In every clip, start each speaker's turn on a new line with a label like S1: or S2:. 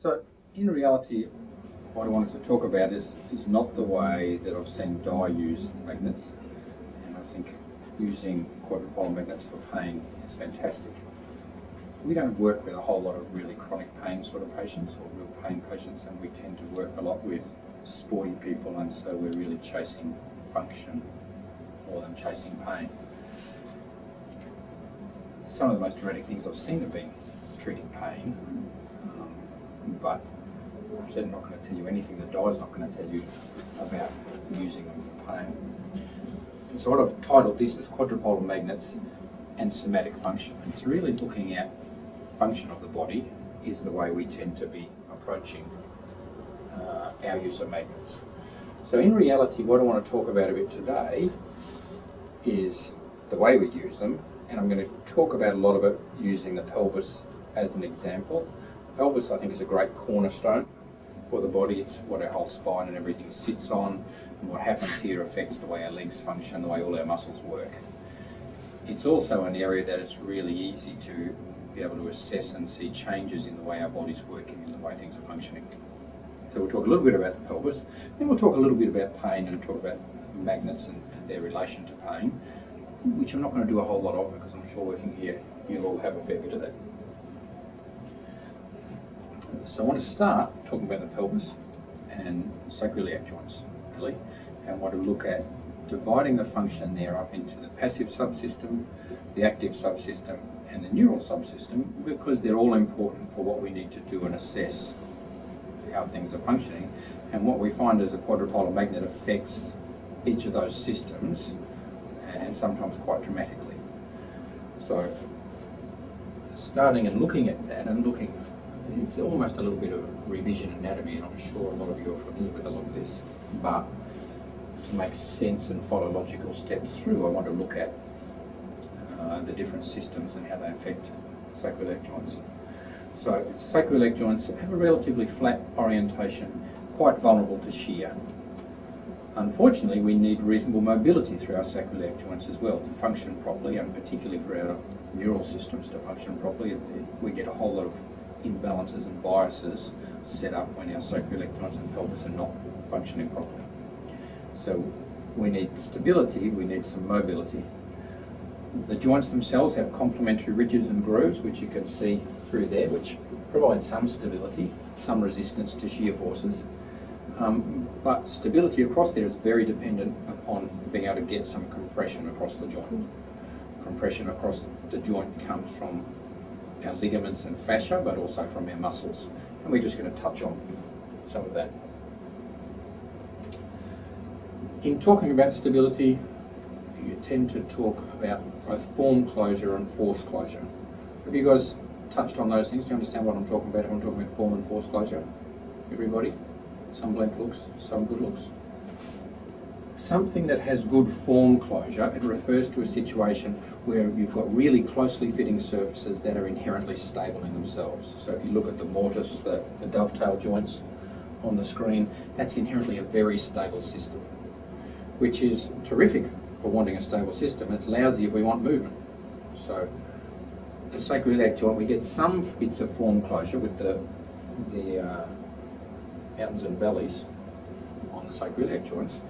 S1: So in reality, what I wanted to talk about is not the way that I've seen Dye use magnets, and I think using quadrupolar magnets for pain is fantastic. We don't work with a whole lot of really chronic pain sort of patients or real pain patients, and we tend to work a lot with sporty people, and so we're really chasing function more than chasing pain. Some of the most dramatic things I've seen have been treating pain, but I'm certainly not going to tell you anything that Dye's not going to tell you about using them for pain. And so what I've titled this is Quadrupolar Magnets and Somatic Function. It's really looking at function of the body is the way we tend to be approaching our use of magnets. So in reality, what I want to talk about a bit today is the way we use them, and I'm going to talk about a lot of it using the pelvis as an example. The pelvis, I think, is a great cornerstone for the body. It's what our whole spine and everything sits on, and what happens here affects the way our legs function, the way all our muscles work. It's also an area that it's really easy to be able to assess and see changes in the way our body's working and the way things are functioning. So we'll talk a little bit about the pelvis, then we'll talk a little bit about pain and talk about magnets and their relation to pain, which I'm not going to do a whole lot of because I'm sure working here you'll all have a fair bit of that. So I want to start talking about the pelvis and sacroiliac joints, really, and want to look at dividing the function there up into the passive subsystem, the active subsystem, and the neural subsystem, because they're all important for what we need to do and assess how things are functioning. And what we find is a quadrupolar magnet affects each of those systems, and sometimes quite dramatically. So starting and looking at that and it's almost a little bit of revision anatomy, and I'm sure a lot of you are familiar with a lot of this, but to make sense and follow logical steps through, I want to look at the different systems and how they affect sacroiliac joints. So sacroiliac joints have a relatively flat orientation, quite vulnerable to shear. Unfortunately, we need reasonable mobility through our sacroiliac joints as well to function properly, and particularly for our neural systems to function properly. We get a whole lot of imbalances and biases set up when our sacroiliac joints and pelvis are not functioning properly. So we need stability, we need some mobility. The joints themselves have complementary ridges and grooves, which you can see through there, which provide some stability, some resistance to shear forces. But stability across there is very dependent upon being able to get some compression across the joint. Compression across the joint comes from our ligaments and fascia, but also from our muscles. And we're just going to touch on some of that. In talking about stability, you tend to talk about both form closure and force closure. Have you guys touched on those things? Do you understand what I'm talking about? I'm talking about form and force closure. Everybody? Some blank looks, some good looks. Something that has good form closure, it refers to a situation where you've got really closely fitting surfaces that are inherently stable in themselves. So if you look at the mortise, the dovetail joints on the screen, that's inherently a very stable system, which is terrific for wanting a stable system. It's lousy if we want movement. So the sacroiliac joint, we get some bits of form closure with the mountains and valleys on the sacroiliac joints,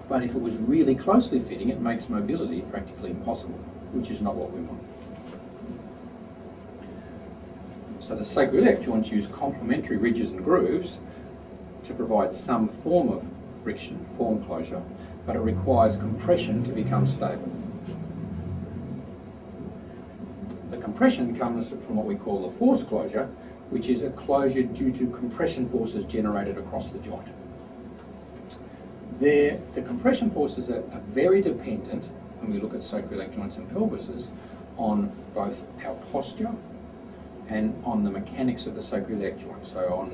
S1: but if it was really closely fitting, it makes mobility practically impossible, which is not what we want. So the sacroiliac joints use complementary ridges and grooves to provide some form of friction, form closure, but it requires compression to become stable. The compression comes from what we call the force closure, which is a closure due to compression forces generated across the joint. The compression forces are very dependent, when we look at sacroiliac joints and pelvises, on both our posture and on the mechanics of the sacroiliac joint, so on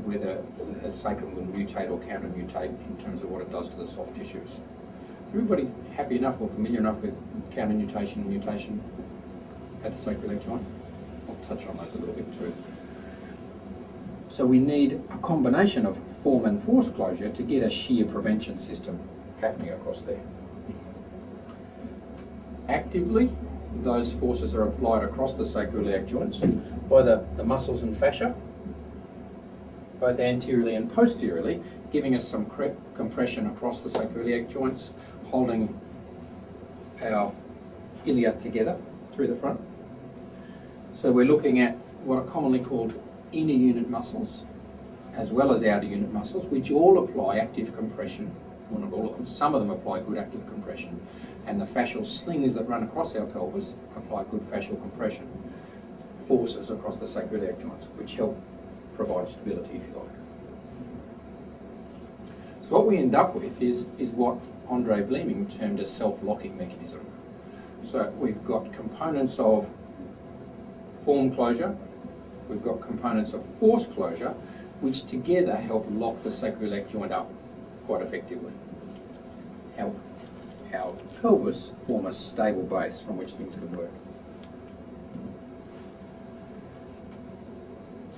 S1: whether the sacrum will mutate or counter-nutate in terms of what it does to the soft tissues. Is everybody happy enough or familiar enough with counter-nutation and mutation at the sacroiliac joint? I'll touch on those a little bit too. So we need a combination of form and force closure to get a shear prevention system happening across there. Actively, those forces are applied across the sacroiliac joints by the muscles and fascia, both anteriorly and posteriorly, giving us some compression across the sacroiliac joints, holding our ilia together through the front. So we're looking at what are commonly called inner unit muscles, as well as outer unit muscles, which all apply active compression. Well, not all of them, some of them apply good active compression, and the fascial slings that run across our pelvis apply good fascial compression forces across the sacroiliac joints, which help provide stability, if you like. So what we end up with is what Andre Vleeming termed a self-locking mechanism. So we've got components of form closure, we've got components of force closure, which together help lock the sacroiliac joint up quite effectively. Help our pelvis form a stable base from which things can work.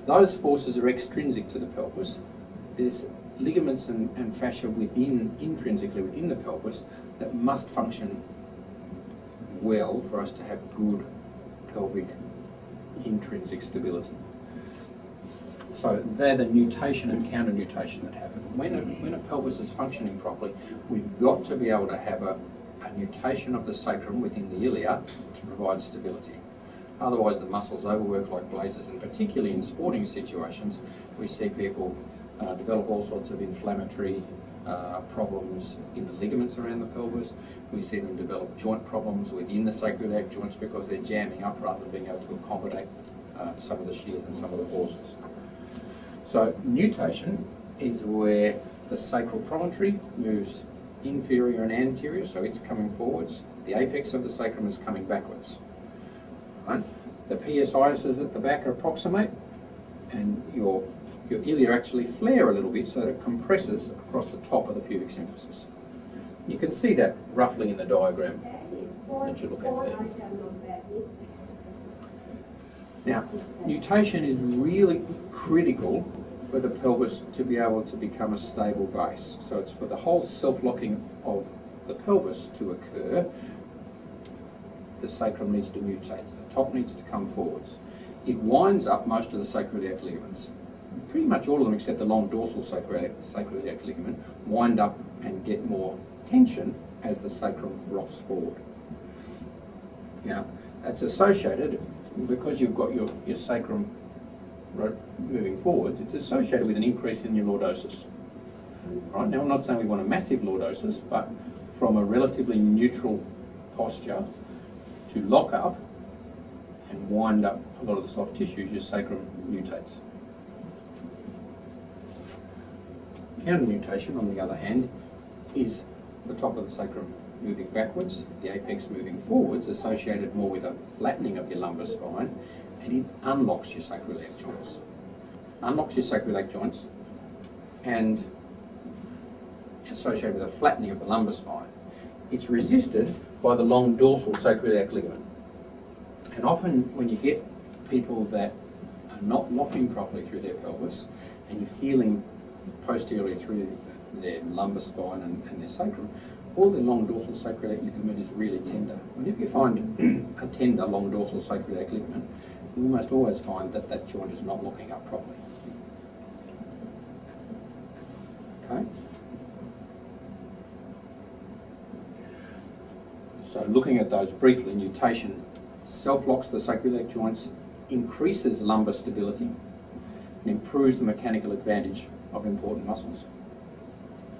S1: Those forces are extrinsic to the pelvis. There's ligaments and fascia intrinsically within the pelvis that must function well for us to have good pelvic intrinsic stability. So they're the nutation and counter-nutation that happen. When a pelvis is functioning properly, we've got to be able to have a nutation of the sacrum within the ilia to provide stability. Otherwise the muscles overwork like blazes, and particularly in sporting situations, we see people develop all sorts of inflammatory problems in the ligaments around the pelvis. We see them develop joint problems within the sacroiliac joints because they're jamming up rather than being able to accommodate some of the shears and some of the forces. So nutation is where the sacral promontory moves inferior and anterior, so it's coming forwards. The apex of the sacrum is coming backwards. Right? The PSIs at the back approximate, and your ilia actually flare a little bit so that it compresses across the top of the pubic symphysis. You can see that roughly in the diagram that you look at there. Now, nutation is really critical for the pelvis to be able to become a stable base. So it's for the whole self-locking of the pelvis to occur, the sacrum needs to mutate. The top needs to come forwards. It winds up most of the sacroiliac ligaments. Pretty much all of them except the long dorsal sacroiliac ligament wind up and get more tension as the sacrum rocks forward. Now, that's associated, because you've got your sacrum moving forwards, it's associated with an increase in your lordosis. Right? Now, I'm not saying we want a massive lordosis, but from a relatively neutral posture to lock up and wind up a lot of the soft tissues, your sacrum mutates. Counter-nutation, on the other hand, is the top of the sacrum moving backwards, the apex moving forwards, associated more with a flattening of your lumbar spine, and it unlocks your sacroiliac joints. Unlocks your sacroiliac joints and associated with a flattening of the lumbar spine. It's resisted by the long dorsal sacroiliac ligament. And often when you get people that are not locking properly through their pelvis, and you're feeling posteriorly through their lumbar spine and their sacrum, all the long dorsal sacroiliac ligament is really tender. Whenever you find a tender long dorsal sacroiliac ligament, you almost always find that that joint is not locking up properly. Okay? So looking at those briefly, nutation self-locks the sacroiliac joints, increases lumbar stability, and improves the mechanical advantage of important muscles.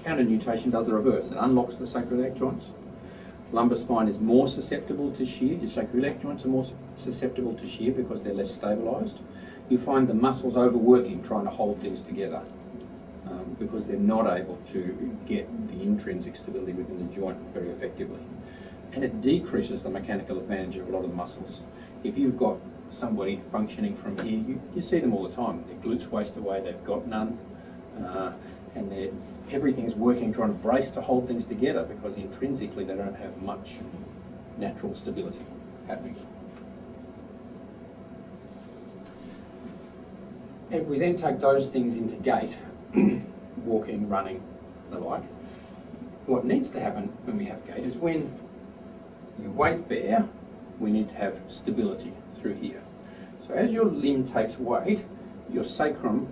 S1: Counter-nutation does the reverse. It unlocks the sacroiliac joints. Lumbar spine is more susceptible to shear. Your sacroiliac joints are more susceptible to shear because they're less stabilised. You find the muscles overworking, trying to hold things together because they're not able to get the intrinsic stability within the joint very effectively. And it decreases the mechanical advantage of a lot of the muscles. If you've got somebody functioning from here, you see them all the time. Their glutes waste away, they've got none, and everything's working, trying to brace to hold things together because intrinsically they don't have much natural stability happening. And we then take those things into gait, walking, running, the like. What needs to happen when we have gait is when you weight bear, we need to have stability through here. So as your limb takes weight, your sacrum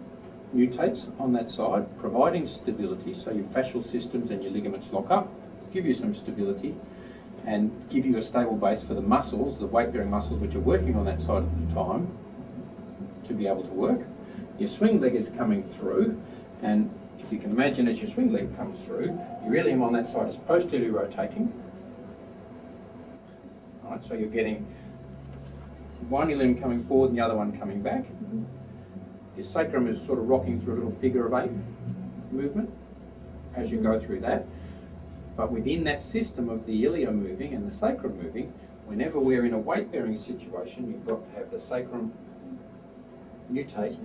S1: mutates on that side, providing stability, so your fascial systems and your ligaments lock up, give you some stability, and give you a stable base for the muscles, the weight-bearing muscles which are working on that side at the time, to be able to work. Your swing leg is coming through, and if you can imagine as your swing leg comes through, your ilium on that side is posteriorly rotating. Right, so you're getting one ilium coming forward and the other one coming back. Your sacrum is sort of rocking through a little figure of 8 movement as you go through that. But within that system of the ilium moving and the sacrum moving, whenever we're in a weight-bearing situation, you've got to have the sacrum mutate,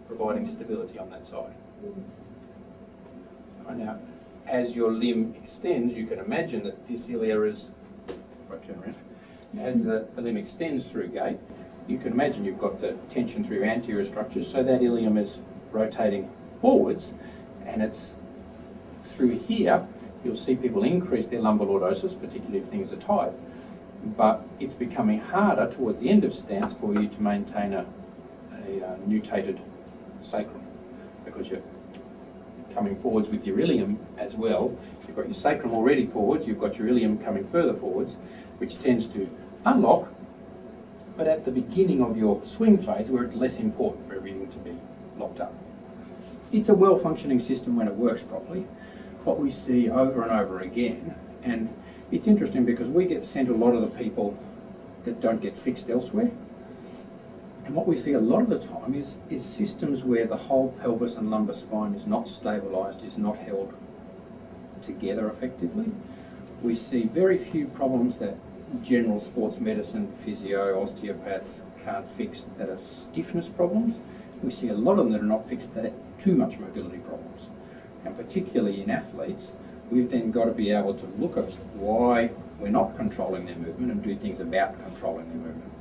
S1: providing stability on that side. Right, now, as your limb extends, you can imagine that this ilia is, if I turn around, as the limb extends through gait, you can imagine you've got the tension through your anterior structures, so that ilium is rotating forwards, and it's through here, you'll see people increase their lumbar lordosis, particularly if things are tight, but it's becoming harder towards the end of stance for you to maintain a nutated sacrum, because you're coming forwards with your ilium as well. You've got your sacrum already forwards, you've got your ilium coming further forwards, which tends to unlock, but at the beginning of your swing phase where it's less important for everything to be locked up. It's a well-functioning system when it works properly. What we see over and over again, and it's interesting because we get sent a lot of the people that don't get fixed elsewhere, and what we see a lot of the time is systems where the whole pelvis and lumbar spine is not stabilised, is not held together effectively. We see very few problems that general sports medicine, physio, osteopaths can't fix that are stiffness problems. We see a lot of them that are not fixed that are too much mobility problems. And particularly in athletes, we've then got to be able to look at why we're not controlling their movement and do things about controlling their movement.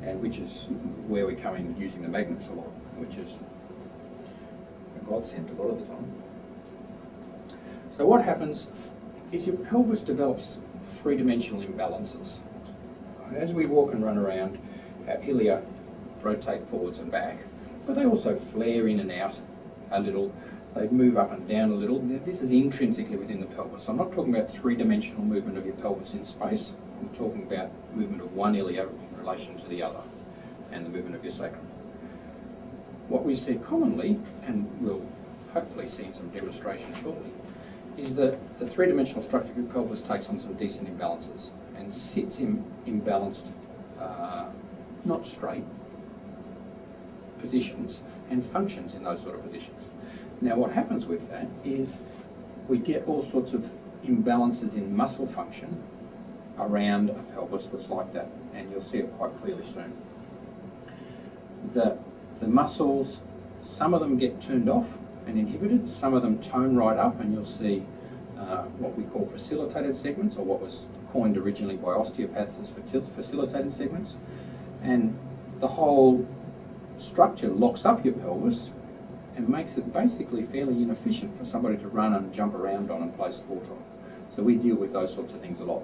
S1: And which is where we come in using the magnets a lot, which is a godsend a lot of the time. So what happens is your pelvis develops three-dimensional imbalances. As we walk and run around, our ilia rotate forwards and back, but they also flare in and out a little. They move up and down a little. This is intrinsically within the pelvis. I'm not talking about three-dimensional movement of your pelvis in space. I'm talking about movement of one ilia in relation to the other, and the movement of your sacrum. What we see commonly, and we'll hopefully see in some demonstration shortly, is that the three-dimensional structure of your pelvis takes on some decent imbalances and sits in imbalanced, not straight positions, and functions in those sort of positions. Now what happens with that is we get all sorts of imbalances in muscle function around a pelvis that's like that, and you'll see it quite clearly soon. The muscles, some of them get turned off and inhibited, some of them tone right up, and you'll see what we call facilitated segments, or what was coined originally by osteopaths as facilitated segments. And the whole structure locks up your pelvis and makes it basically fairly inefficient for somebody to run and jump around on and play sport on. So we deal with those sorts of things a lot.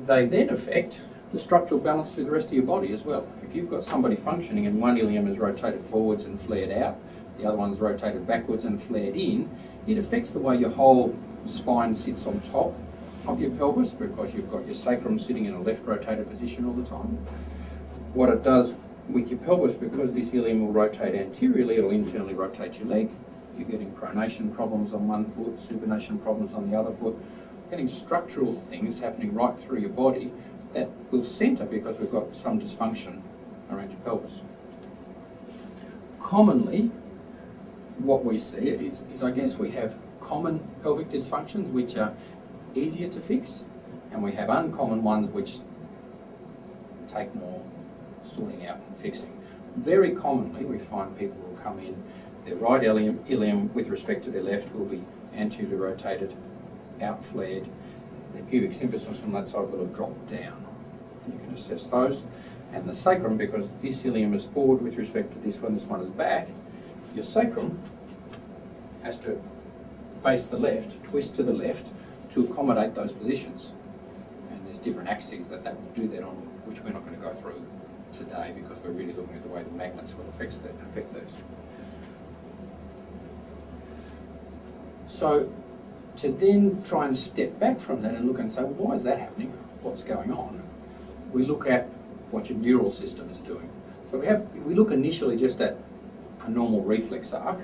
S1: They then affect the structural balance through the rest of your body as well. If you've got somebody functioning and one ilium is rotated forwards and flared out, the other one's rotated backwards and flared in, it affects the way your whole spine sits on top of your pelvis, because you've got your sacrum sitting in a left rotated position all the time. What it does with your pelvis, because this ilium will rotate anteriorly, it'll internally rotate your leg. You're getting pronation problems on one foot, supination problems on the other foot, getting structural things happening right through your body that will centre because we've got some dysfunction around your pelvis. Commonly, what we see is I guess we have common pelvic dysfunctions which are easier to fix, and we have uncommon ones which take more sorting out and fixing. Very commonly we find people will come in, their right ilium with respect to their left will be anteriorly rotated, out flared, the pubic symphysis from that side will have dropped down. You can assess those. And the sacrum, because this ilium is forward with respect to this one is back, your sacrum has to face the left, twist to the left to accommodate those positions. And there's different axes that will do that on, which we're not going to go through today because we're really looking at the way the magnets will affect those. So to then try and step back from that and look and say, well, why is that happening? What's going on? We look at what your neural system is doing. So we look initially just at a normal reflex arc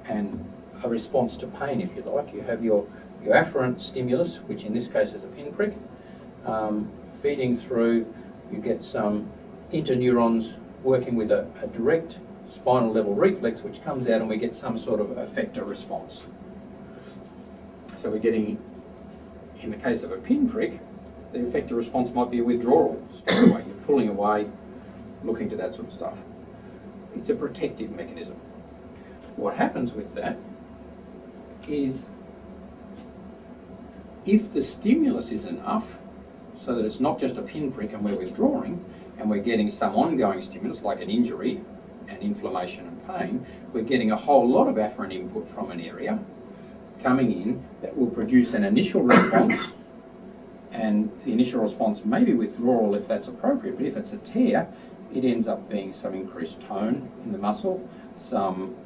S1: and a response to pain, if you like. You have your afferent stimulus, which in this case is a pinprick, feeding through. You get some interneurons working with a direct spinal level reflex, which comes out and we get some sort of effector response. So we're getting, in the case of a pinprick, the effector response might be a withdrawal straight away. You're pulling away, looking to that sort of stuff. It's a protective mechanism. What happens with that is if the stimulus is enough so that it's not just a pinprick and we're withdrawing and we're getting some ongoing stimulus like an injury and inflammation and pain, we're getting a whole lot of afferent input from an area coming in that will produce an initial response, and the initial response may be withdrawal if that's appropriate, but if it's a tear, it ends up being some increased tone in the muscle, some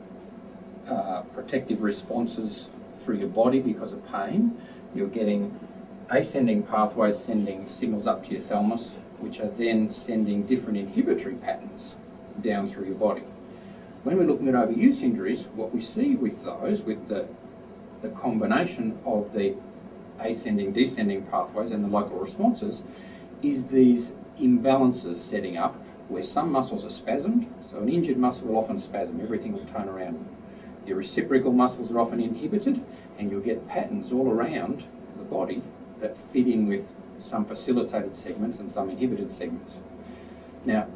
S1: protective responses through your body because of pain. You're getting ascending pathways sending signals up to your thalamus, which are then sending different inhibitory patterns down through your body. When we're looking at overuse injuries, what we see with those, with the combination of the ascending, descending pathways and the local responses, is these imbalances setting up where some muscles are spasmed. So an injured muscle will often spasm, everything will turn around. Your reciprocal muscles are often inhibited, and you'll get patterns all around the body that fit in with some facilitated segments and some inhibited segments. Now,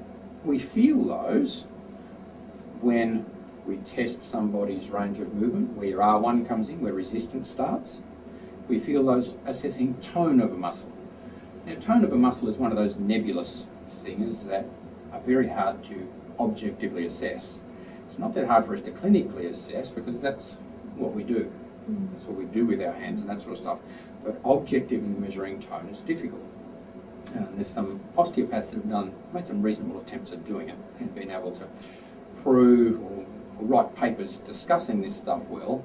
S1: we feel those when we test somebody's range of movement, where your R1 comes in, where resistance starts. We feel those assessing tone of a muscle. Now, tone of a muscle is one of those nebulous things that are very hard to objectively assess. It's not that hard for us to clinically assess because that's what we do. That's what we do with our hands and that sort of stuff. But objectively measuring tone is difficult. And there's some osteopaths that have made some reasonable attempts at doing it and been able to prove or write papers discussing this stuff well,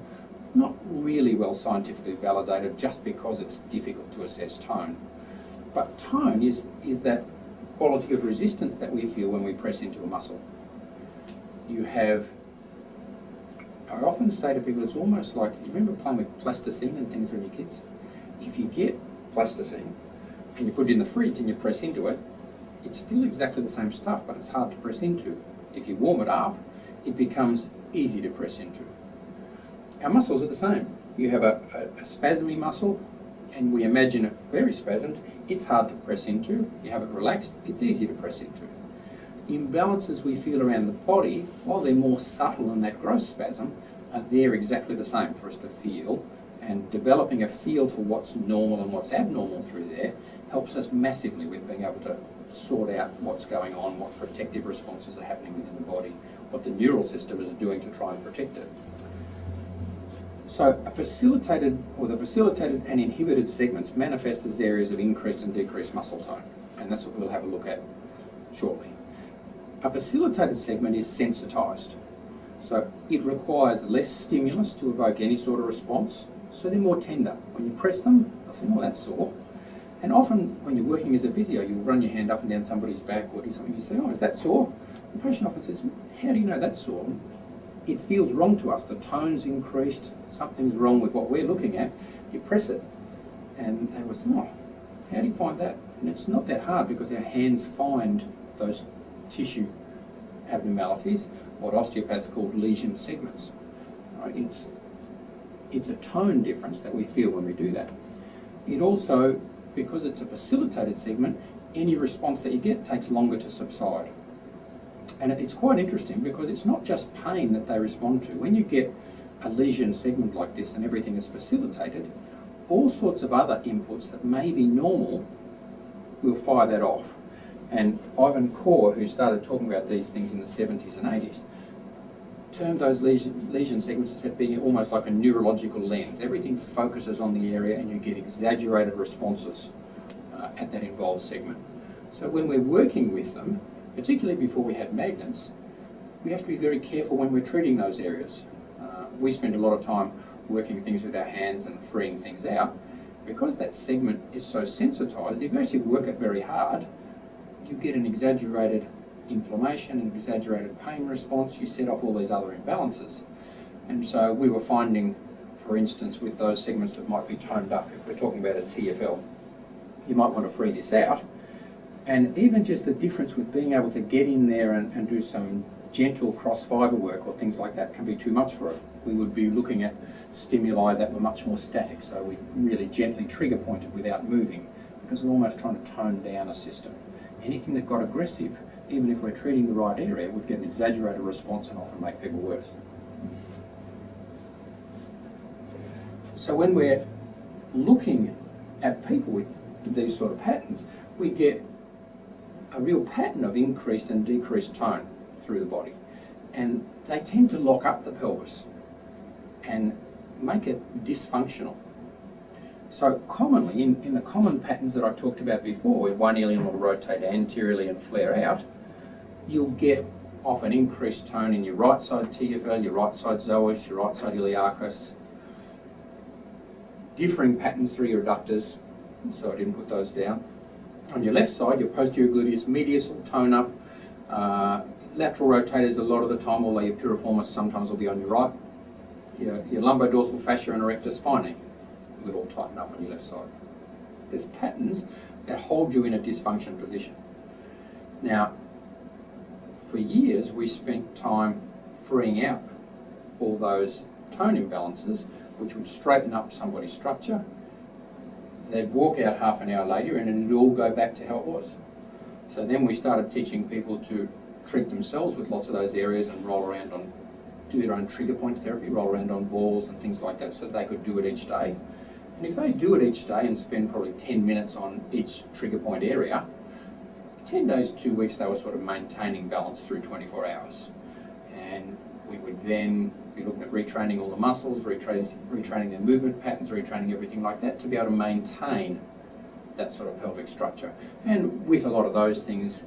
S1: not really well scientifically validated just because it's difficult to assess tone. But tone is that quality of resistance that we feel when we press into a muscle. I often say to people, it's almost like, you remember playing with plasticine and things when you're kids? If you get plasticine and you put it in the fridge and you press into it, it's still exactly the same stuff, but it's hard to press into. If you warm it up, it becomes easy to press into. Our muscles are the same. You have a spasmy muscle, and we imagine it very spasmed. It's hard to press into. You have it relaxed, it's easy to press into. Imbalances we feel around the body, while they're more subtle than that gross spasm, are there exactly the same for us to feel, and developing a feel for what's normal and what's abnormal through there helps us massively with being able to sort out what's going on, what protective responses are happening within the body, what the neural system is doing to try and protect it. So the facilitated and inhibited segments manifest as areas of increased and decreased muscle tone, and that's what we'll have a look at shortly. A facilitated segment is sensitised, so it requires less stimulus to evoke any sort of response, so they're more tender. When you press them, they'll think, oh, that's sore. And often when you're working as a physio, you'll run your hand up and down somebody's back or do something, you say, oh, is that sore? The patient often says, how do you know that's sore? It feels wrong to us. The tone's increased, something's wrong with what we're looking at. You press it, and they will say, oh, how do you find that? And it's not that hard because our hands find those tissue abnormalities, what osteopaths call lesion segments. Right? It's a tone difference that we feel when we do that. It also, because it's a facilitated segment, any response that you get takes longer to subside. And it's quite interesting because it's not just pain that they respond to. When you get a lesion segment like this and everything is facilitated, all sorts of other inputs that may be normal will fire that off. And Ivan Kaur, who started talking about these things in the 70s and 80s, termed those lesion segments as being almost like a neurological lens. Everything focuses on the area and you get exaggerated responses at that involved segment. So when we're working with them, particularly before we have magnets, we have to be very careful when we're treating those areas. We spend a lot of time working things with our hands and freeing things out. Because that segment is so sensitized, if you actually work it very hard, you get an exaggerated inflammation, an exaggerated pain response, you set off all these other imbalances. And so we were finding, for instance, with those segments that might be toned up, if we're talking about a TFL, you might want to free this out. And even just the difference with being able to get in there and do some gentle cross fibre work or things like that can be too much for it. We would be looking at stimuli that were much more static, so we really gently trigger pointed without moving, because we're almost trying to tone down a system. Anything that got aggressive, even if we're treating the right area, would get an exaggerated response and often make people worse. So when we're looking at people with these sort of patterns, we get a real pattern of increased and decreased tone through the body. And they tend to lock up the pelvis and make it dysfunctional. So commonly, in the common patterns that I talked about before, where one ilium will rotate anteriorly and flare out, you'll get often increased tone in your right side TFL, your right side psoas, your right side iliacus, differing patterns through your adductors, so I didn't put those down. On your left side, your posterior gluteus medius will tone up. Lateral rotators a lot of the time, although your piriformis sometimes will be on your right. Your lumbodorsal fascia and erector spinae will all tighten up on your left side. There's patterns that hold you in a dysfunction position. Now, for years we spent time freeing out all those tone imbalances, which would straighten up somebody's structure. They'd walk out half an hour later and it'd all go back to how it was. So then we started teaching people to treat themselves with lots of those areas and roll around on, do their own trigger point therapy, roll around on balls and things like that, so they could do it each day. And if they do it each day and spend probably 10 minutes on each trigger point area, 10 days, 2 weeks, they were sort of maintaining balance through 24 hours. And we would then be looking at retraining all the muscles, retraining their movement patterns, retraining everything like that to be able to maintain that sort of pelvic structure. And with a lot of those things,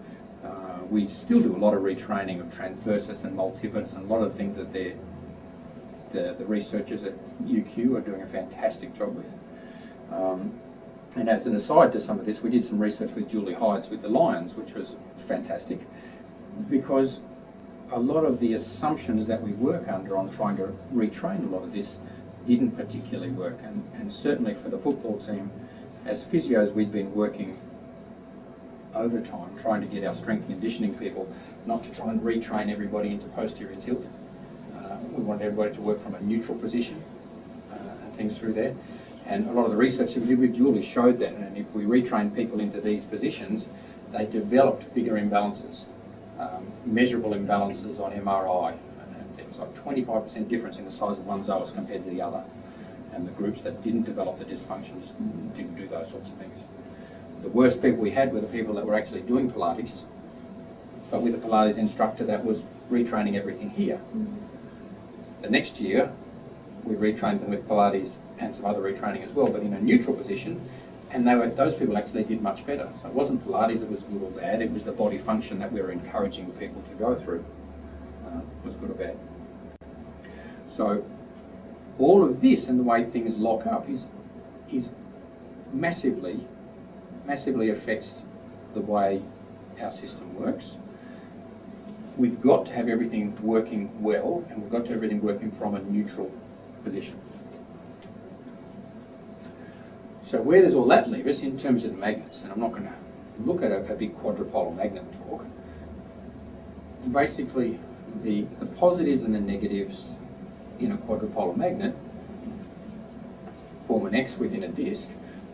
S1: we still do a lot of retraining of transversus and multifidus and a lot of things that the researchers at UQ are doing a fantastic job with. And as an aside to some of this, we did some research with Julie Hydes with the lions, which was fantastic, because a lot of the assumptions that we work under on trying to retrain a lot of this didn't particularly work. And certainly for the football team, as physios, we'd been working overtime trying to get our strength and conditioning people not to try and retrain everybody into posterior tilt. We wanted everybody to work from a neutral position and things through there. And a lot of the research that we did with Julie showed that, and if we retrained people into these positions, they developed bigger imbalances, measurable imbalances on MRI and things like 25% difference in the size of one psoas compared to the other. And the groups that didn't develop the dysfunction just didn't do those sorts of things. The worst people we had were the people that were actually doing Pilates, but with a Pilates instructor that was retraining everything here. The next year, we retrained them with Pilates and some other retraining as well, but in a neutral position, and those people actually did much better. So it wasn't Pilates that was good or bad, it was the body function that we were encouraging people to go through, was good or bad. So all of this and the way things lock up is massively affects the way our system works. We've got to have everything working well, and we've got to have everything working from a neutral position. So where does all that leave us in terms of the magnets? And I'm not going to look at a big quadrupolar magnet talk. Basically, the positives and the negatives in a quadrupolar magnet form an X within a disc,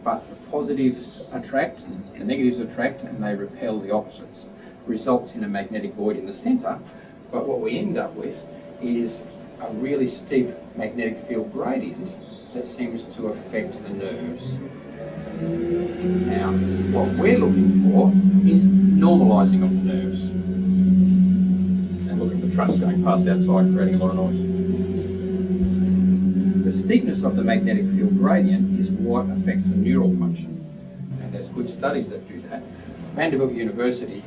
S1: but the positives attract, the negatives attract, and they repel the opposites. Results in a magnetic void in the centre, but what we end up with is a really steep magnetic field gradient that seems to affect the nerves. Now, what we're looking for is normalising of the nerves. And look at the trucks going past outside, creating a lot of noise. The steepness of the magnetic field gradient is what affects the neural function. And there's good studies that do that. Vanderbilt University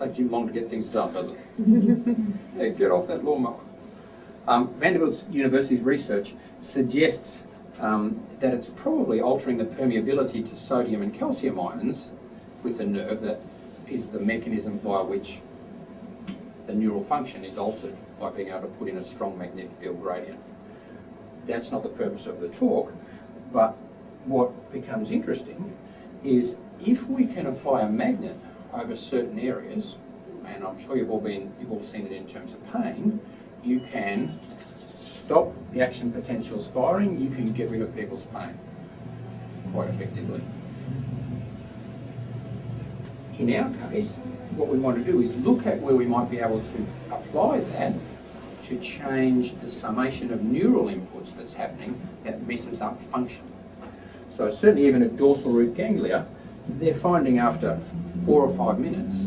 S1: Takes you long to get things done, doesn't it? Hey, get off that lawnmower. Vanderbilt University's research suggests that it's probably altering the permeability to sodium and calcium ions with the nerve that is the mechanism by which the neural function is altered by being able to put in a strong magnetic field gradient. That's not the purpose of the talk, but what becomes interesting is if we can apply a magnet over certain areas, and I'm sure you've all seen it in terms of pain, you can stop the action potentials firing, you can get rid of people's pain quite effectively. In our case, what we want to do is look at where we might be able to apply that to change the summation of neural inputs that's happening that messes up function. So certainly even at dorsal root ganglia, they're finding after 4 or 5 minutes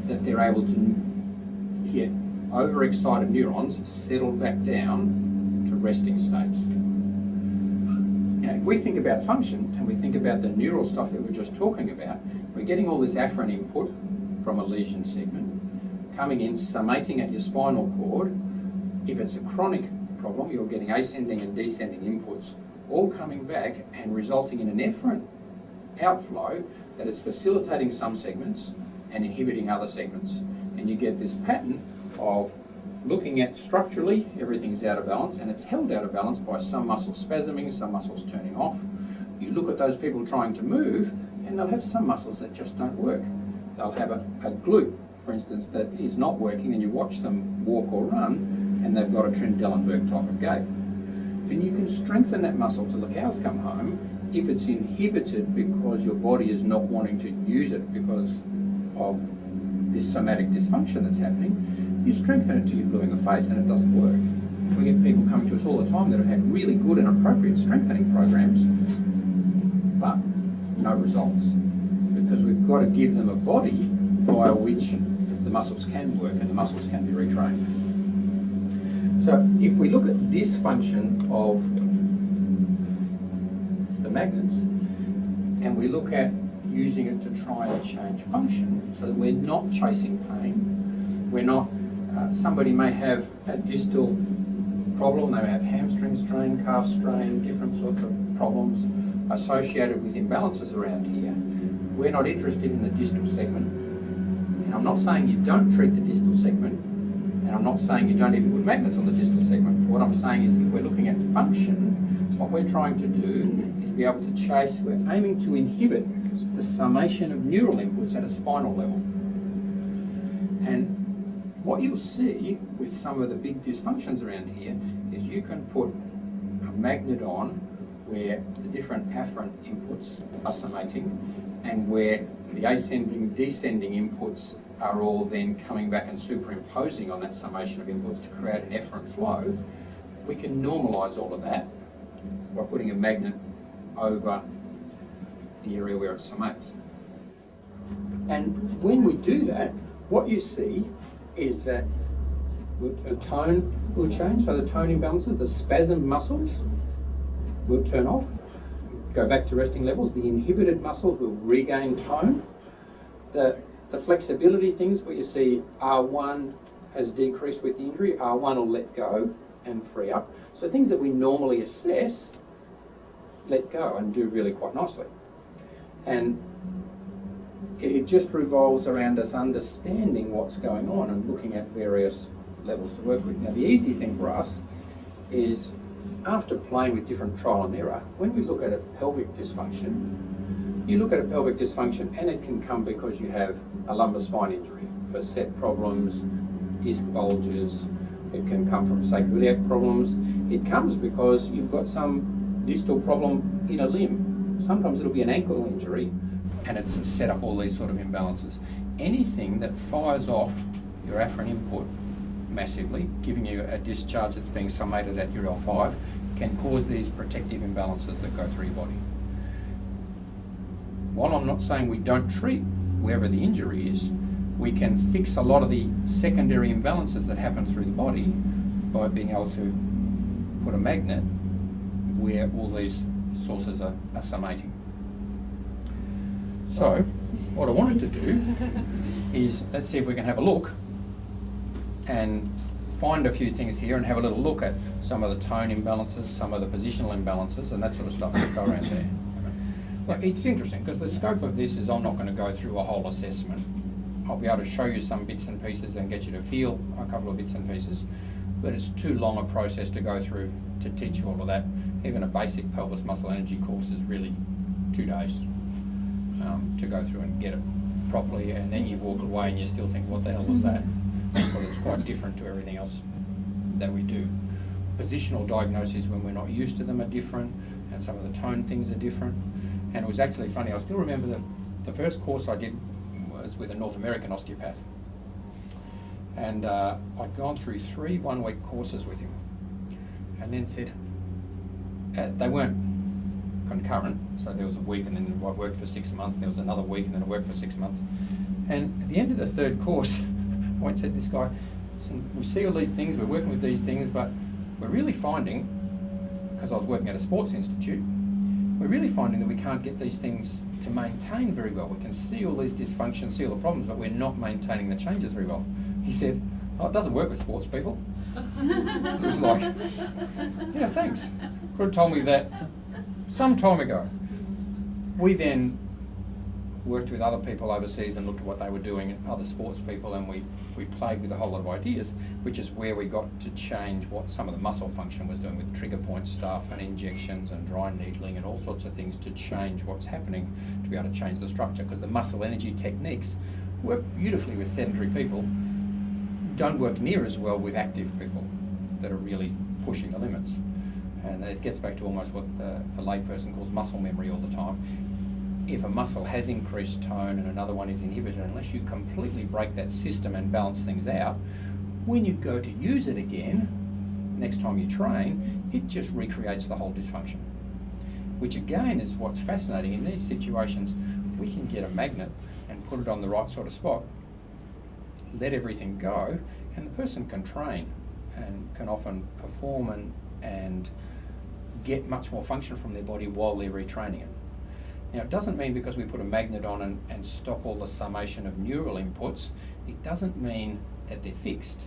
S1: that they're able to get overexcited neurons settled back down to resting states. Now, if we think about function and we think about the neural stuff that we were just talking about, we're getting all this afferent input from a lesion segment coming in, summating at your spinal cord. If it's a chronic problem, you're getting ascending and descending inputs all coming back and resulting in an efferent outflow that is facilitating some segments and inhibiting other segments. And you get this pattern of looking at structurally, everything's out of balance, and it's held out of balance by some muscles spasming, some muscles turning off. You look at those people trying to move, and they'll have some muscles that just don't work. They'll have a glute, for instance, that is not working, and you watch them walk or run, and they've got a Trendelenburg type of gait. Then you can strengthen that muscle till the cows come home. If it's inhibited because your body is not wanting to use it because of this somatic dysfunction that's happening, you strengthen it till you're blue in the face and it doesn't work. We get people coming to us all the time that have had really good and appropriate strengthening programs, but no results, because we've got to give them a body via which the muscles can work and the muscles can be retrained. So if we look at this function of the magnets and we look at using it to try and change function so that we're not chasing pain, we're not, somebody may have a distal problem, they may have hamstring strain, calf strain, different sorts of problems associated with imbalances around here. We're not interested in the distal segment, and I'm not saying you don't treat the distal segment, and I'm not saying you don't even put magnets on the distal segment. What I'm saying is if we're looking at function, what we're trying to do is be able to chase, we're aiming to inhibit the summation of neural inputs at a spinal level. And what you'll see with some of the big dysfunctions around here is you can put a magnet on where the different afferent inputs are summating and where the ascending, descending inputs are all then coming back and superimposing on that summation of inputs to create an efferent flow. We can normalise all of that by putting a magnet over the area where it summates. And when we do that, what you see is that the tone will change. So the tone imbalances, the spasm muscles will turn off, go back to resting levels. The inhibited muscles will regain tone. The flexibility things where you see R1 has decreased with the injury, R1 will let go and free up. So things that we normally assess, let go and do really quite nicely. And it just revolves around us understanding what's going on and looking at various levels to work with. Now the easy thing for us is, after playing with different trial and error, when we look at a pelvic dysfunction, you look at a pelvic dysfunction and it can come because you have a lumbar spine injury, facet problems, disc bulges, it can come from sacroiliac problems, it comes because you've got some distal problem in a limb. Sometimes it'll be an ankle injury and it's set up all these sort of imbalances. Anything that fires off your afferent input massively, giving you a discharge that's being summated at your L5, can cause these protective imbalances that go through your body. While I'm not saying we don't treat wherever the injury is, we can fix a lot of the secondary imbalances that happen through the body by being able to put a magnet where all these sources are summating. So, what I wanted to do is let's see if we can have a look and find a few things here and have a little look at some of the tone imbalances, some of the positional imbalances and that sort of stuff that go around there. Well, it's interesting because the scope of this is I'm not going to go through a whole assessment. I'll be able to show you some bits and pieces and get you to feel a couple of bits and pieces, but it's too long a process to go through to teach you all of that. Even a basic pelvis muscle energy course is really 2 days to go through and get it properly, and then you walk away and you still think, what the hell was that? Because it's quite different to everything else that we do. Positional diagnoses when we're not used to them are different, and some of the tone things are different. And it was actually funny, I still remember that the first course I did was with a North American osteopath. And I'd gone through 3 one-week courses with him, and then said, they weren't concurrent, so there was a week and then I worked for 6 months, there was another week and then I worked for 6 months. And at the end of the 3rd course, I went and said to this guy, listen, we see all these things, we're working with these things, but we're really finding, because I was working at a sports institute, we're really finding that we can't get these things to maintain very well. We can see all these dysfunctions, see all the problems, but we're not maintaining the changes very well. He said, oh, it doesn't work with sports people. It was like, yeah, thanks. Could have told me that some time ago. We then worked with other people overseas and looked at what they were doing, other sports people, and we played with a whole lot of ideas, which is where we got to change what some of the muscle function was doing with trigger point stuff and injections and dry needling and all sorts of things to change what's happening, to be able to change the structure, because the muscle energy techniques work beautifully with sedentary people, don't work near as well with active people that are really pushing the limits. And it gets back to almost what the layperson calls muscle memory all the time. If a muscle has increased tone and another one is inhibited, unless you completely break that system and balance things out, when you go to use it again, next time you train, it just recreates the whole dysfunction. Which again is what's fascinating. In these situations, we can get a magnet and put it on the right sort of spot, let everything go, and the person can train and can often perform and get much more function from their body while they're retraining it. Now, it doesn't mean because we put a magnet on and stop all the summation of neural inputs, it doesn't mean that they're fixed.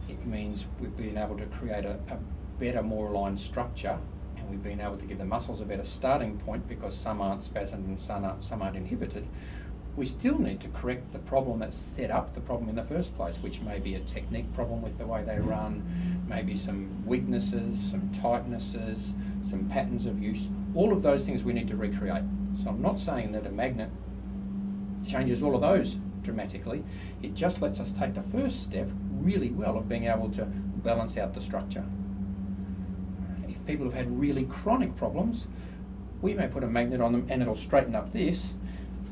S1: It means we've been able to create a better, more aligned structure, and we've been able to give the muscles a better starting point because some aren't spasmed and some aren't inhibited. We still need to correct the problem that set up the problem in the first place, which may be a technique problem with the way they run, maybe some weaknesses, some tightnesses, some patterns of use. All of those things we need to recreate. So I'm not saying that a magnet changes all of those dramatically. It just lets us take the first step really well of being able to balance out the structure. If people have had really chronic problems, we may put a magnet on them and it'll straighten up this,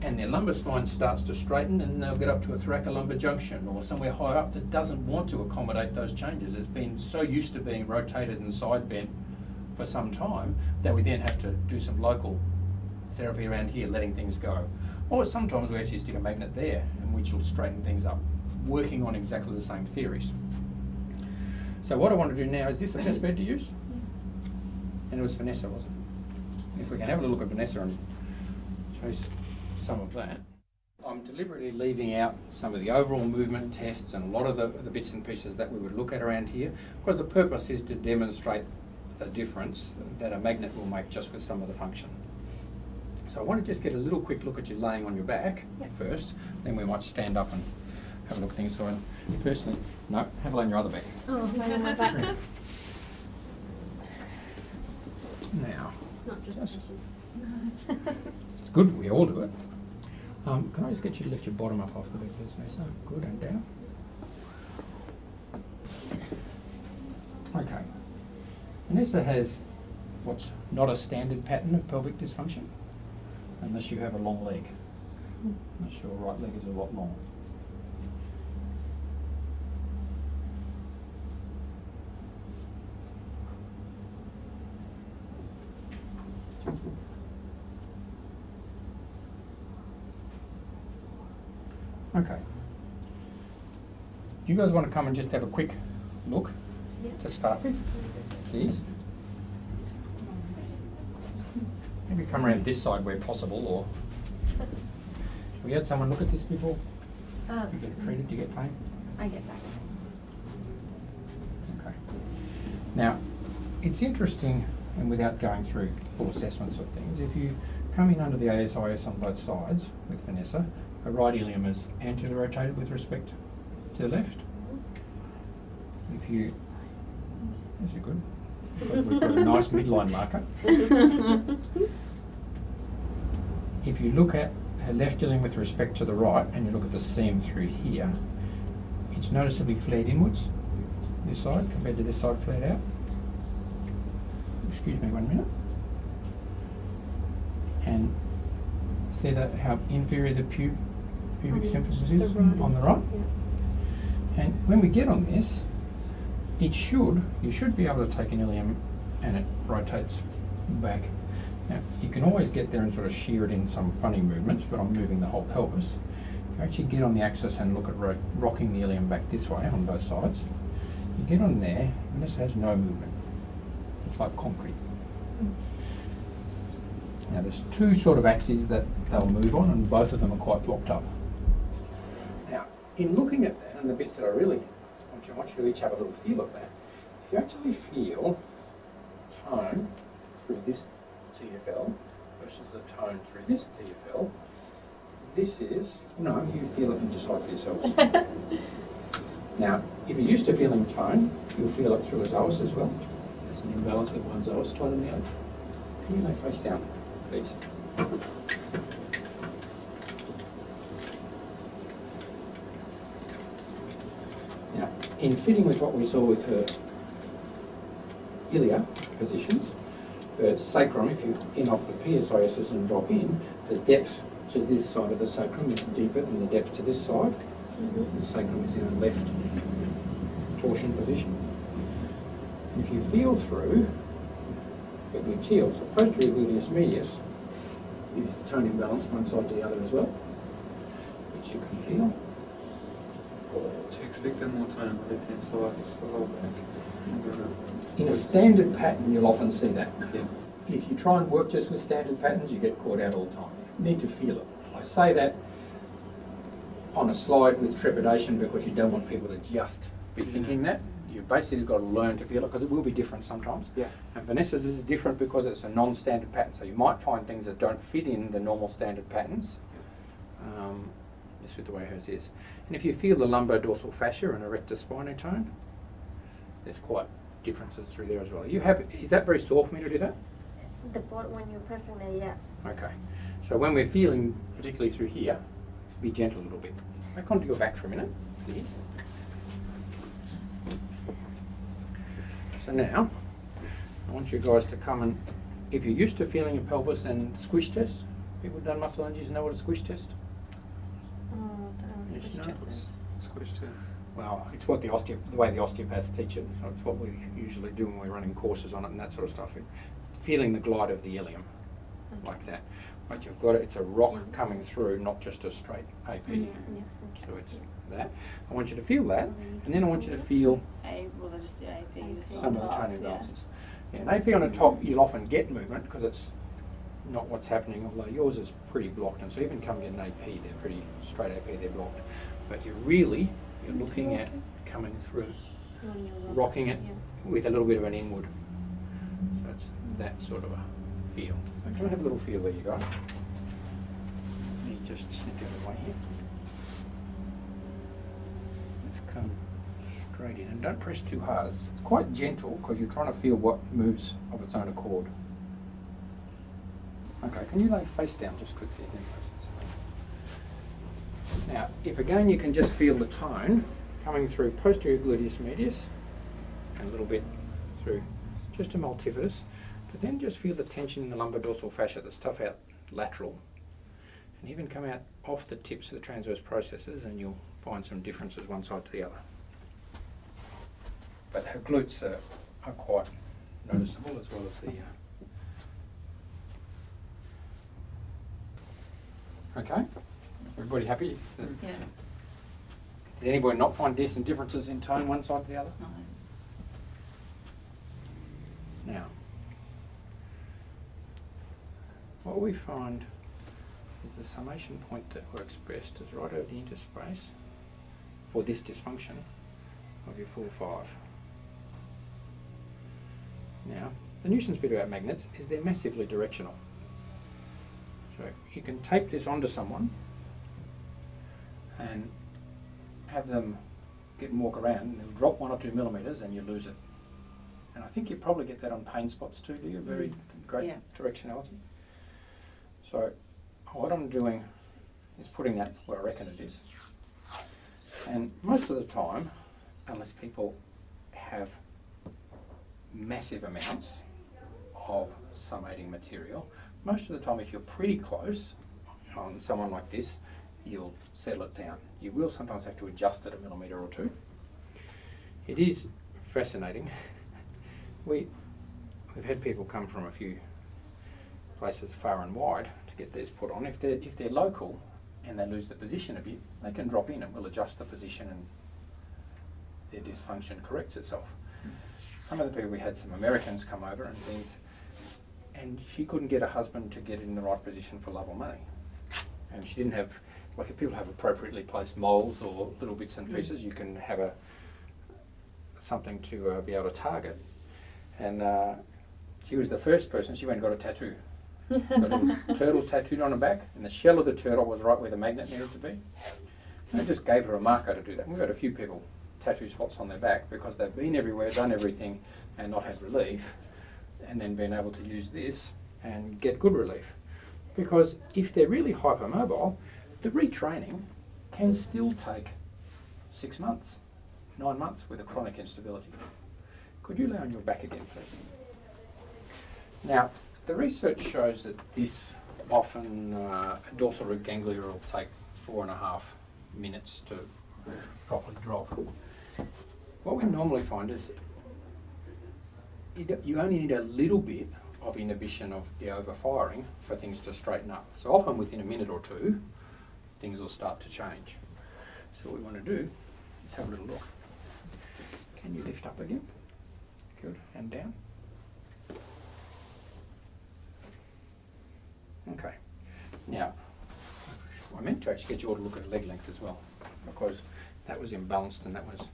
S1: and their lumbar spine starts to straighten and they'll get up to a thoracolumbar junction or somewhere higher up that doesn't want to accommodate those changes. It's been so used to being rotated and side bent for some time that we then have to do some local therapy around here, letting things go. Or sometimes we actually stick a magnet there, and which will straighten things up, working on exactly the same theories. So what I want to do now, is this the best bed to use? And it was Vanessa, wasn't it? If we can have a look at Vanessa and chase some of that. I'm deliberately leaving out some of the overall movement tests and a lot of the bits and pieces that we would look at around here, because the purpose is to demonstrate the difference that a magnet will make just with some of the function. So I want to just get a little quick look at you laying on your back first, then we might stand up and have a look at things. So personally, no, have a lay on your other back.
S2: Oh, lay on my back.
S1: Now,
S2: Not just dishes.
S1: it's good, we all do it. Can I just get you to lift your bottom up off the bed, please, Vanessa? Good, and down. Okay. Vanessa has what's not a standard pattern of pelvic dysfunction, unless you have a long leg. Unless your right leg is a lot long. Okay. You guys want to come and just have a quick look to start with, please? Maybe come around this side where possible, or have we had someone look at this before? You get treated, do you get pain?
S2: I get back.
S1: Okay. Now, it's interesting, and without going through full assessments of things, if you come in under the ASIS on both sides with Vanessa, her right ilium is anterior-rotated with respect to the left. If you, this is good, because we've got a nice midline marker. If you look at her left ilium with respect to the right, and you look at the seam through here, it's noticeably flared inwards, this side, compared to this side flared out. Excuse me 1 minute. And see that how inferior the pubic symphysis is on the right? Yeah. And when we get on this, you should be able to take an ilium and it rotates back. Now, you can always get there and sort of shear it in some funny movements, but I'm moving the whole pelvis. If you actually get on the axis and look at rocking the ilium back this way on both sides, you get on there and this has no movement. It's like concrete. Now there's two sort of axes that they'll move on, and both of them are quite blocked up. Now, in looking at that, and the bits that I really want you to each have a little feel of that, if you actually feel tone through this TFL versus the tone through this TFL, this is, no, you feel it and just like yourselves. Now, if you're used to feeling tone, you'll feel it through a psoas as well. There's an imbalance with one psoas tighter than the other. Can you lay face down, please? Now, in fitting with what we saw with her ilia positions, her sacrum, if you in off the PSISs and drop in, the depth to this side of the sacrum is deeper than the depth to this side. The sacrum is in a left torsion position. And if you feel through the gluteal, so posterior gluteus medius is tone imbalance one side to the other as well, which you can feel.
S3: Do you expect them more tone on the left-hand side, the lower back?
S1: In a standard pattern, you'll often see that.
S3: Yeah.
S1: If you try and work just with standard patterns, you get caught out all the time. You need to feel it. I say that on a slide with trepidation because you don't want people to just be thinking that. You basically got to learn to feel it because it will be different sometimes.
S3: Yeah.
S1: And Vanessa's is different because it's a non-standard pattern. So you might find things that don't fit in the normal standard patterns. Just with the way hers is. And if you feel the lumbar dorsal fascia and erector spinotone, there's quite differences through there as well. Is that very sore for me to do that?
S2: The part when you're pressing there, yeah.
S1: Okay. So when we're feeling, particularly through here, be gentle a little bit. Back onto your back for a minute, please. So now, I want you guys to come and, if you're used to feeling a pelvis and squish test, people who've done muscle energies know what a squish test?
S2: Squish test.
S3: Squish test.
S1: Well, it's what the way the osteopaths teach it. So it's what we usually do when we're running courses on it and that sort of stuff. Feeling the glide of the ilium, like that. But you've got it. It's a rock coming through, not just a straight AP. So it's that. I want you to feel that, and then I want you to feel
S2: Just the AP.
S1: some of the tone imbalances. Yeah, an AP on the top, you'll often get movement because it's not what's happening, although yours is pretty blocked, and so even coming at an AP, they're pretty straight AP, they're blocked. But you're looking at coming through, rocking it with a little bit of an inward. So it's that sort of a feel. So can I have a little feel there, you guys? Let me just sneak out of the way here. Let's come straight in, and don't press too hard. It's quite gentle because you're trying to feel what moves of its own accord. Okay, can you lay face down just quickly? Now, if again you can just feel the tone coming through posterior gluteus medius and a little bit through just a multifidus, but then just feel the tension in the lumbar dorsal fascia, the stuff out lateral, and even come out off the tips of the transverse processes, and you'll find some differences one side to the other. But her glutes are quite noticeable, as well as the okay, everybody happy?
S2: Yeah.
S1: Did anybody not find decent differences in tone one side to the other?
S2: No.
S1: Now, what we find is the summation point that were expressed as right over the interspace for this dysfunction of your full 5. Now, the nuisance bit about magnets is they're massively directional. So you can tape this onto someone and have them get and walk around, and they'll drop 1 or 2 millimetres and you lose it. And I think you probably get that on pain spots too, do you? Very great directionality. So what I'm doing is putting that where I reckon it is. And most of the time, unless people have massive amounts of summating material, most of the time if you're pretty close on someone like this, you'll settle it down. You will sometimes have to adjust it 1 millimetre or 2. It is fascinating. We've had people come from a few places far and wide to get theirs put on. If they're local and they lose the position a bit, they can drop in and we'll adjust the position and their dysfunction corrects itself. Some of the people, we had some Americans come over and things, and she couldn't get a husband to get in the right position for love or money. And she didn't have, like if people have appropriately placed moles or little bits and pieces, you can have something to be able to target. And she was the first person, she went and got a tattoo. She's got a little turtle tattooed on her back, and the shell of the turtle was right where the magnet needed to be. And I just gave her a marker to do that. We've had a few people tattoo spots on their back because they've been everywhere, done everything, and not had relief, and then been able to use this and get good relief. Because if they're really hypermobile, the retraining can still take 6 months, 9 months with a chronic instability. Could you lay on your back again, please? Now, the research shows that this often, dorsal root ganglia will take 4.5 minutes to properly drop. What we normally find is you only need a little bit of inhibition of the overfiring for things to straighten up. So often within a minute or 2, things will start to change. So what we want to do is have a little look. Can you lift up again? Good, and down. Okay, now I meant to actually get you all to look at leg length as well, because that was imbalanced and that was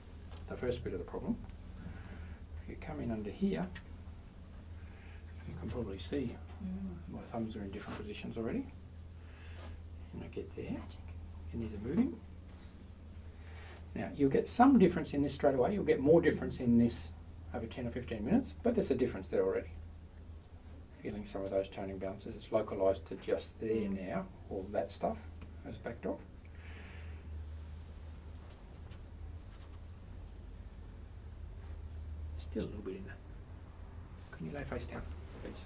S1: the first bit of the problem. If you come in under here, you can probably see my thumbs are in different positions already. And I get there, and these are moving. Now you'll get some difference in this straight away, you'll get more difference in this over 10 or 15 minutes, but there's a difference there already. Feeling some of those tone imbalances. It's localised to just there now, all that stuff has backed off. Still a little bit in there. Can you lay face down, please?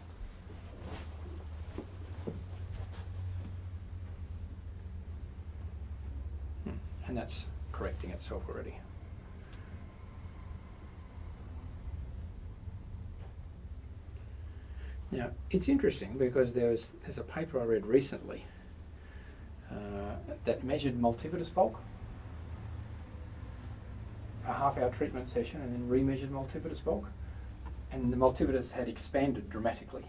S1: And that's correcting itself already. Now, it's interesting because there's a paper I read recently that measured multifidus bulk, a half-hour treatment session, and then remeasured multifidus bulk, and the multifidus had expanded dramatically.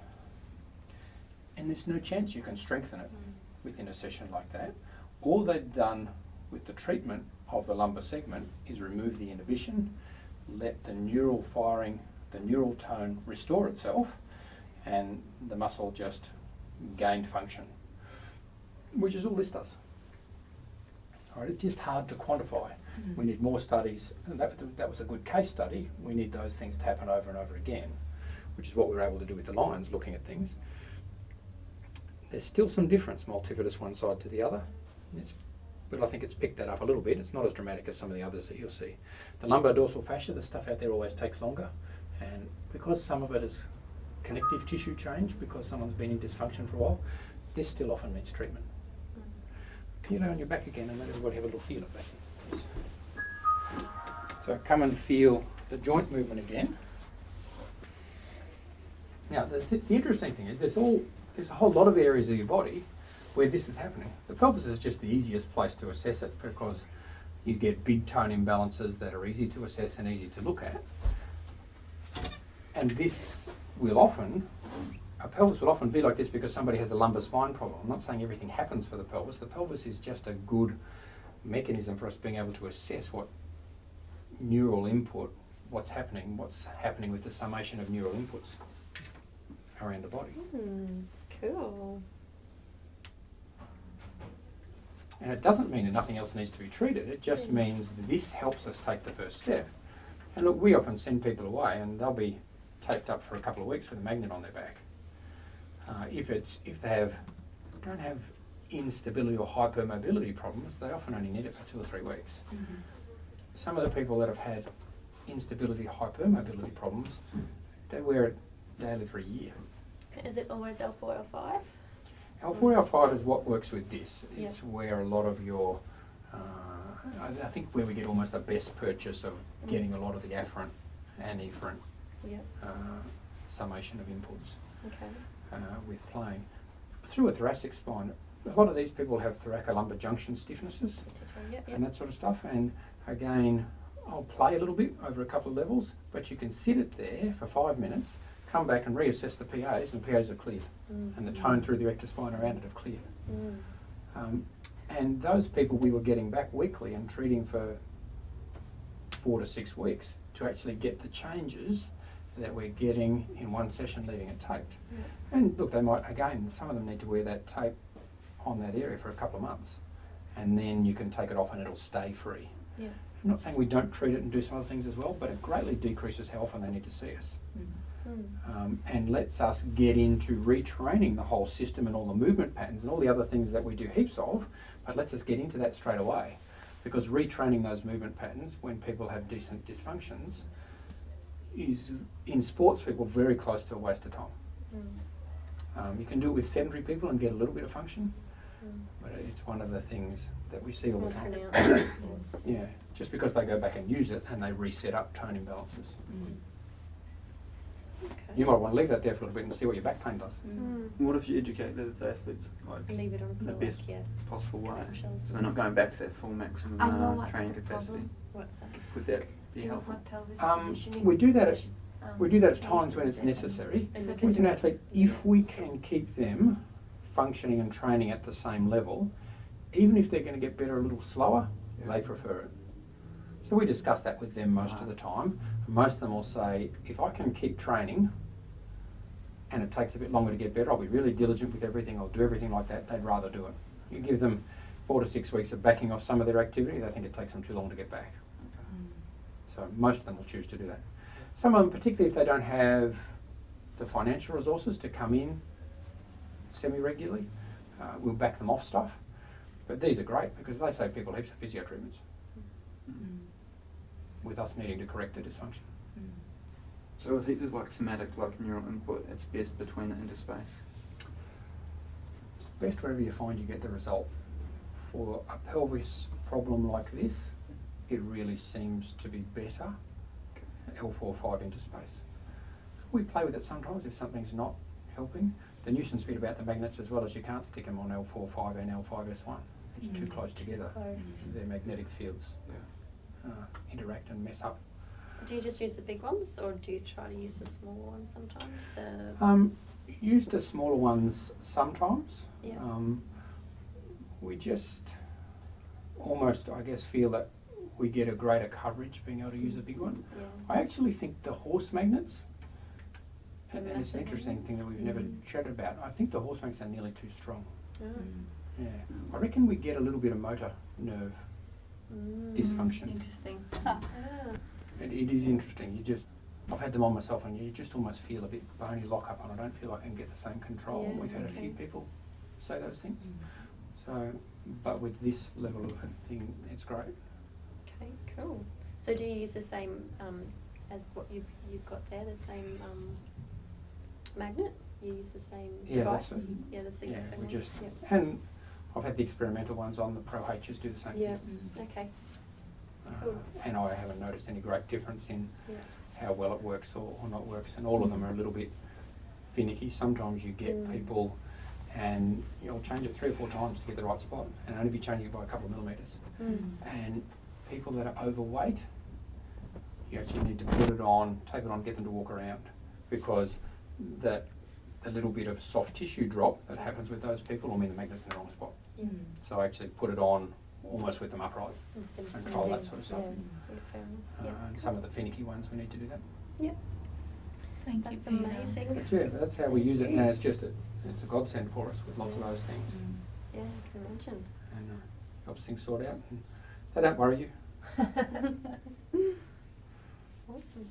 S1: And there's no chance you can strengthen it within a session like that. All they'd done with the treatment of the lumbar segment is remove the inhibition, let the neural firing, the neural tone restore itself, and the muscle just gained function, which is all this does. All right, it's just hard to quantify. We need more studies. That was a good case study. We need those things to happen over and over again, which is what we were able to do with the lions, looking at things. There's still some difference, multifidus one side to the other, but I think it's picked that up a little bit. It's not as dramatic as some of the others that you'll see. The lumbar dorsal fascia, the stuff out there always takes longer, and because some of it is connective tissue change, because someone's been in dysfunction for a while, this still often needs treatment. Can you lay on your back again and let everybody have a little feel of that, please? So come and feel the joint movement again. Now the interesting thing is there's a whole lot of areas of your body where this is happening. The pelvis is just the easiest place to assess it because you get big tone imbalances that are easy to assess and easy to look at. And this will often a pelvis will often be like this because somebody has a lumbar spine problem. I'm not saying everything happens for the pelvis. The pelvis is just a good mechanism for us being able to assess what neural input, what's happening with the summation of neural inputs around the body.
S2: Cool.
S1: And it doesn't mean that nothing else needs to be treated. It just means that this helps us take the first step. And look, we often send people away and they'll be taped up for a couple of weeks with a magnet on their back. If they don't have instability or hypermobility problems, they often only need it for 2 or 3 weeks. Some of the people that have had instability, hypermobility problems, they wear it daily for a year.
S2: Is it always L4, L5?
S1: L4, L5 is what works with this. It's where a lot of your, I think where we get almost the best purchase of getting a lot of the afferent and efferent summation of inputs with playing. Through a thoracic spine, a lot of these people have thoracolumbar junction stiffnesses and that sort of stuff. And again, I'll play a little bit over a couple of levels, but you can sit it there for 5 minutes, come back and reassess the PAs, and the PAs are cleared. And the tone through the rectus spine around it have cleared. And those people we were getting back weekly and treating for 4 to 6 weeks to actually get the changes that we're getting in one session, leaving it taped. And look, they might, again, some of them need to wear that tape on that area for a couple of months, and then you can take it off and it'll stay free. I'm not saying we don't treat it and do some other things as well, but it greatly decreases how often they need to see us. And lets us get into retraining the whole system and all the movement patterns and all the other things that we do heaps of, but lets us get into that straight away. Because retraining those movement patterns when people have decent dysfunctions is, in sports people, very close to a waste of time. You can do it with sedentary people and get a little bit of function, but it's one of the things that we see all the time. Yeah, just because they go back and use it and they reset up tone imbalances. You might want to leave that there for a little bit and see what your back pain does.
S3: What if you educate the athletes like
S2: Leave it on
S3: in the
S2: for
S3: best possible way? So they're not going back to that full maximum
S4: I know what's
S3: training
S4: the
S3: capacity.
S4: problem.
S2: What's that?
S3: Would that be
S4: With
S3: helpful?
S4: my pelvis positioning,
S1: We do that at
S4: which,
S1: we do that at
S4: changed
S1: times
S4: a
S1: when it's
S4: bit.
S1: necessary.
S2: And
S1: With an athlete, if we can keep them functioning and training at the same level, even if they're going to get better a little slower, they prefer it. So we discuss that with them most of the time. Most of them will say, if I can keep training and it takes a bit longer to get better, I'll be really diligent with everything, I'll do everything like that, they'd rather do it. You give them 4 to 6 weeks of backing off some of their activity, they think it takes them too long to get back. So most of them will choose to do that. Some of them, particularly if they don't have the financial resources to come in semi-regularly, we'll back them off stuff. But these are great because they save people heaps of physio treatments with us needing to correct the dysfunction.
S3: So if it's like somatic, like neural input, it's best between the interspace.
S1: It's best wherever you find you get the result. For a pelvis problem like this, it really seems to be better L4-5 interspace. We play with it sometimes if something's not helping. The nuisance bit about the magnets as well as you can't stick them on L4-5 and L5S1. It's too close together. Their magnetic fields interact and mess up.
S2: Do you just use the big ones, or do you try to use the smaller ones sometimes?
S1: Use the smaller ones sometimes.
S2: Yeah.
S1: We just almost, I guess, feel that we get a greater coverage being able to use a big one. I actually think the horse magnets, and it's an interesting thing that we've never chatted about, I think the horse magnets are nearly too strong. Yeah, I reckon we get a little bit of motor nerve dysfunction.
S2: Interesting.
S1: It is interesting. I've had them on myself, and you just almost feel a bit bony lock up, and I don't feel I can get the same control.
S2: Yeah,
S1: We've had a few people say those things. So, but with this level of thing, it's great.
S2: Okay, cool. So do you use the same as what you've got there, the same magnet? You use the same device?
S1: That's it.
S2: Yeah, that's the
S1: Yeah,
S2: exact same
S1: we
S2: one.
S1: just
S2: Yeah.
S1: and I've had the experimental ones on the Pro H's do the same
S2: Yeah.
S1: thing.
S2: Okay. Cool.
S1: And I haven't noticed any great difference in
S2: Yeah.
S1: how well it works or not works, and all of them are a little bit finicky. Sometimes you get people and you'll change it 3 or 4 times to get the right spot and only be changing it by a couple of millimetres. And people that are overweight, you actually need to put it on, tape it on, get them to walk around, because that the little bit of soft tissue drop that happens with those people will mean the magnet's in the wrong spot. So I actually put it on almost with them upright, control that sort of stuff.
S2: Fair enough.
S1: And some of the finicky ones we need to do that.
S2: Yep.
S4: Thank you,
S2: That's
S4: Peter.
S2: amazing.
S1: But yeah, that's how we use it, and it's a godsend for us with lots of those things,
S2: Yeah, I can imagine.
S1: and helps things sort out. And they don't worry you.
S2: Awesome.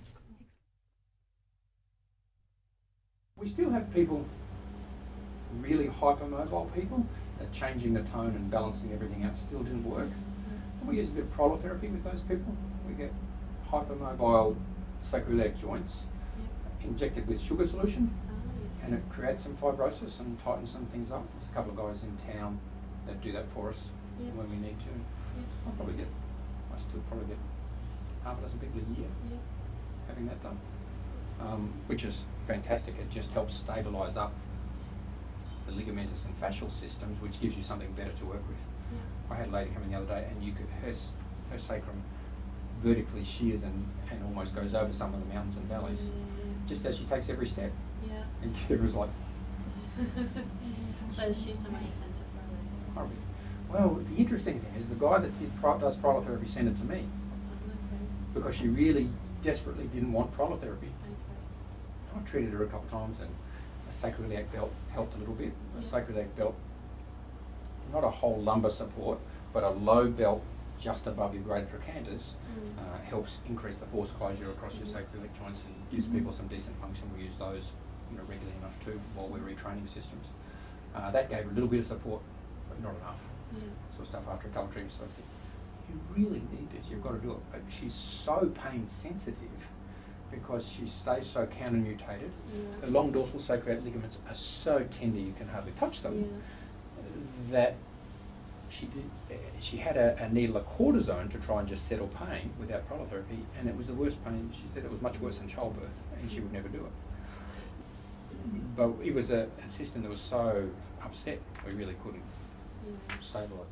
S1: We still have people, really hypermobile people, that changing the tone and balancing everything out still didn't work. And we use a bit of prolotherapy with those people. We get hypermobile sacroiliac joints injected with sugar solution, and it creates some fibrosis and tightens some things up. There's a couple of guys in town that do that for us when we need to. I still probably get half a dozen people a year having that done, which is fantastic. It just helps stabilise up the ligamentous and fascial systems, which gives you something better to work with. I had a lady come in the other day, and her sacrum vertically shears and almost goes over some of the mountains and valleys, just as she takes every step. And it was like,
S2: So she's somatic centre for
S1: horrible. Well, the interesting thing is the guy that does prolotherapy sent it to me because she really desperately didn't want prolotherapy. I treated her a couple of times, and a sacroiliac belt helped a little bit. A sacroiliac belt, not a whole lumbar support, but a low belt just above your greater trochanters helps increase the force closure across your sacroiliac joints and gives people some decent function. We use those regularly enough too while we're retraining systems. That gave her a little bit of support, but not enough. Sort of stuff after a couple of treatments. So I said, you really need this, you've got to do it. But she's so pain sensitive because she stays so counter-nutated. The long dorsal sacroiliac ligaments are so tender you can hardly touch them, that she had a needle of cortisone to try and just settle pain without prolotherapy, and it was the worst pain. She said it was much worse than childbirth, and she would never do it. But it was a system that was so upset, we really couldn't stable it.